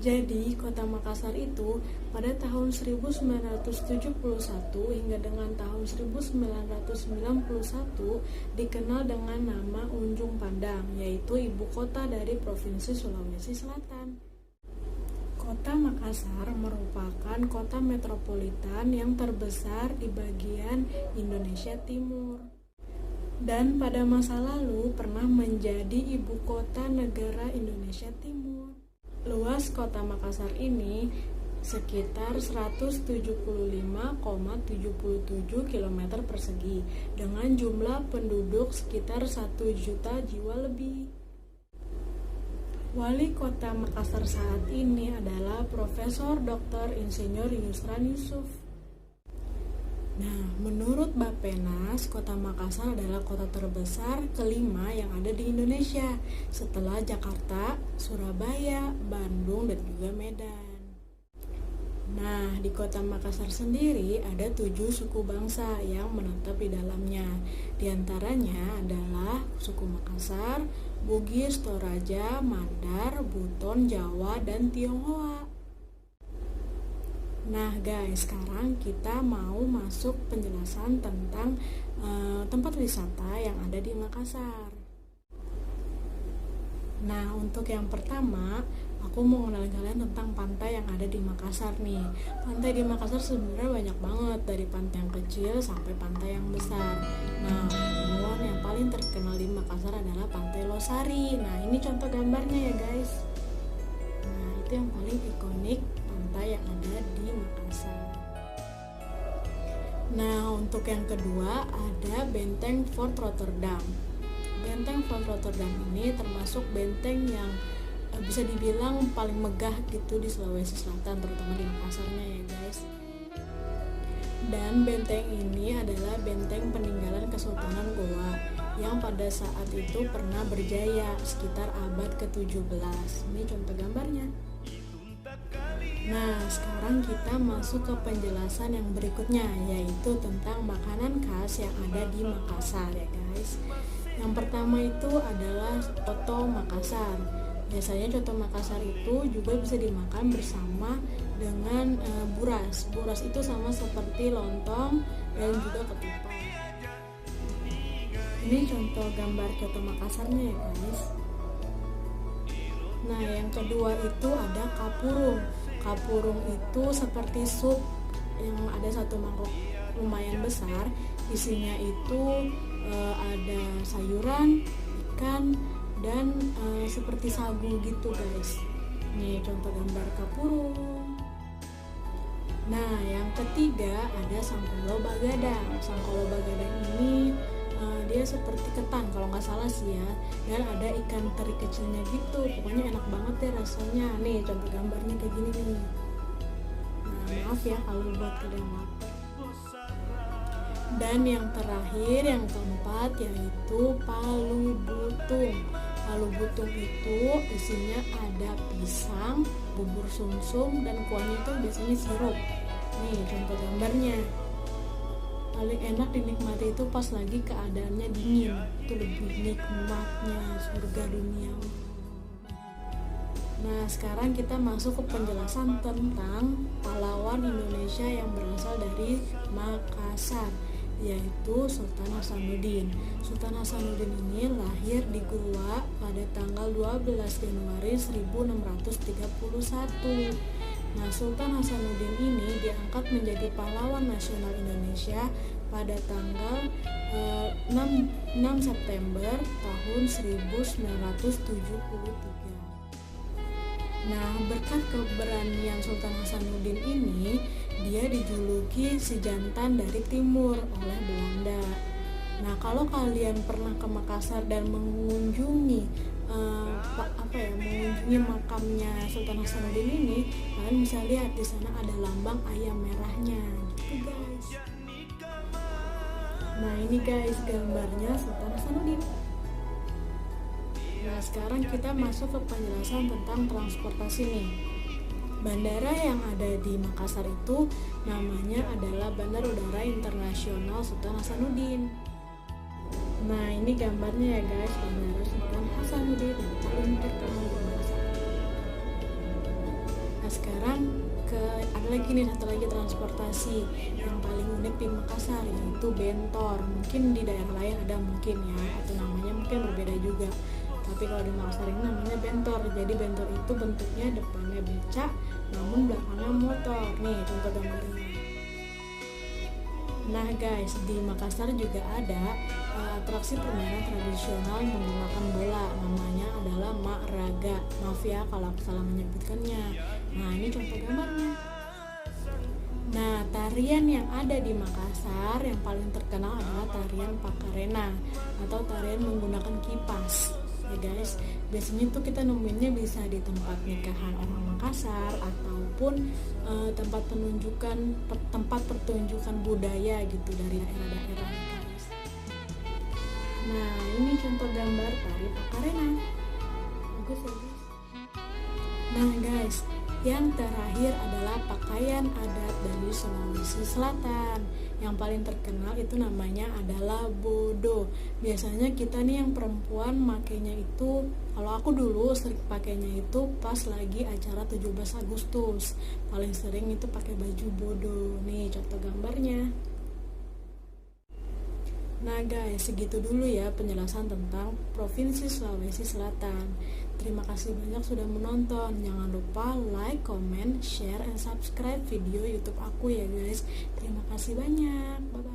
Jadi, kota Makassar itu pada tahun 1971 hingga dengan tahun 1991 dikenal dengan nama Unjung Pandang, yaitu ibu kota dari Provinsi Sulawesi Selatan. Kota Makassar merupakan kota metropolitan yang terbesar di bagian Indonesia Timur. Dan pada masa lalu pernah menjadi ibu kota negara Indonesia Timur. Luas kota Makassar ini sekitar 175,77 km persegi dengan jumlah penduduk sekitar 1 juta jiwa lebih. Wali kota Makassar saat ini adalah Profesor Dr. Insinyur Yusran Yusuf. Nah, menurut Bappenas, kota Makassar adalah kota terbesar kelima yang ada di Indonesia setelah Jakarta, Surabaya, Bandung, dan juga Medan. Nah, di kota Makassar sendiri ada 7 suku bangsa yang menetap di dalamnya. Di antaranya adalah suku Makassar, Bugis, Toraja, Mandar, Buton, Jawa, dan Tionghoa. Nah guys, sekarang kita mau masuk penjelasan tentang tempat wisata yang ada di Makassar. Nah, untuk yang pertama, aku mau kenalin kalian tentang pantai yang ada di Makassar nih. Pantai di Makassar sebenarnya banyak banget, dari pantai yang kecil sampai pantai yang besar. Nah, namun yang paling terkenal di Makassar adalah Pantai Losari. Nah, ini contoh gambarnya ya guys. Nah, itu yang paling ikonik pantai yang ada di Makassar. Nah, untuk yang kedua ada Benteng Fort Rotterdam. Benteng Fort Rotterdam ini termasuk benteng yang bisa dibilang paling megah gitu di Sulawesi Selatan, terutama di Makassarnya ya guys. Dan benteng ini adalah benteng peninggalan Kesultanan Goa yang pada saat itu pernah berjaya sekitar abad ke-17. Ini contoh gambarnya. Nah, sekarang kita masuk ke penjelasan yang berikutnya, yaitu tentang makanan khas yang ada di Makassar ya guys. Yang pertama itu adalah coto Makassar. Biasanya coto Makassar itu juga bisa dimakan bersama dengan buras. Buras itu sama seperti lontong dan juga ketupat. Ini contoh gambar coto Makassarnya ya guys. Nah, yang kedua itu ada kapurung. Kapurung itu seperti sup yang ada satu mangkok lumayan besar. Isinya itu ada sayuran, ikan, dan seperti sagu gitu guys. Ini contoh gambar kapurung. Nah, yang ketiga ada sangkolo bagadang. Sangkolo bagadang ini dia seperti ketan kalau nggak salah sih ya, dan ada ikan teri kecilnya gitu. Pokoknya enak banget ya rasanya. Nih contoh gambarnya kayak gini nih. Nah, maaf ya kalau buat kalian lapar. Dan yang terakhir, yang keempat, yaitu palu butung. Palu butung itu isinya ada pisang, bubur sumsum, dan kuahnya itu biasanya sirup. Nih contoh gambarnya. Paling enak dinikmati itu pas lagi keadaannya dingin. Itu lebih nikmatnya surga dunia. Nah, sekarang kita masuk ke penjelasan tentang pahlawan Indonesia yang berasal dari Makassar, yaitu Sultan Hasanuddin. Sultan Hasanuddin ini lahir di Goa pada tanggal 12 Januari 1631. Nah, Sultan Hasanuddin ini diangkat menjadi pahlawan nasional Indonesia pada tanggal 6 September tahun 1973. Nah, berkat keberanian Sultan Hasanuddin ini, dia dijuluki si jantan dari timur oleh Belanda. Nah, kalau kalian pernah ke Makassar dan mengunjungi mengunjungi makamnya Sultan Hasanuddin ini, kalian bisa lihat di sana ada lambang ayam merahnya, gitu guys. Nah, ini guys gambarnya Sultan Hasanuddin. Nah, sekarang kita masuk ke penjelasan tentang transportasi nih. Bandara yang ada di Makassar itu namanya adalah Bandar Udara Internasional Sultan Hasanuddin. Nah, ini gambarnya ya guys, Bandara Sultan Hasanuddin yang paling terkenal di Makassar. sekarang ada lagi nih satu lagi transportasi yang paling unik di Makassar, yaitu bentor. Mungkin di daerah lain ada mungkin ya, atau namanya mungkin berbeda juga. Tapi kalau di Makassar ini namanya bentor. Jadi bentor itu bentuknya depannya becak, namun belakangnya motor. Nih contoh gambarnya. Nah guys, di Makassar juga ada atraksi permainan tradisional menggunakan bola. Namanya adalah Mak Raga. Maaf ya kalau aku salah menyebutkannya. Nah ini contoh gambarnya. Nah tarian yang ada di Makassar yang paling terkenal adalah tarian Pakarena atau tarian menggunakan kipas. Ya guys, biasanya tuh kita nemuinnya bisa di tempat nikahan orang Makassar ataupun tempat pertunjukan budaya gitu dari daerah-daerah guys. Nah ini contoh gambar tari Pakarena. Bagus ya guys. Nah guys, yang terakhir adalah pakaian adat dari Sulawesi Selatan. Yang paling terkenal itu namanya adalah bodo. Biasanya kita nih yang perempuan makainya itu, kalau aku dulu sering pakainya itu pas lagi acara 17 Agustus. Paling sering itu pakai baju bodo. Nih contoh gambarnya. Nah guys, segitu dulu ya penjelasan tentang Provinsi Sulawesi Selatan. Terima kasih banyak sudah menonton. Jangan lupa like, comment, share, and subscribe video YouTube aku ya guys. Terima kasih banyak. Bye-bye.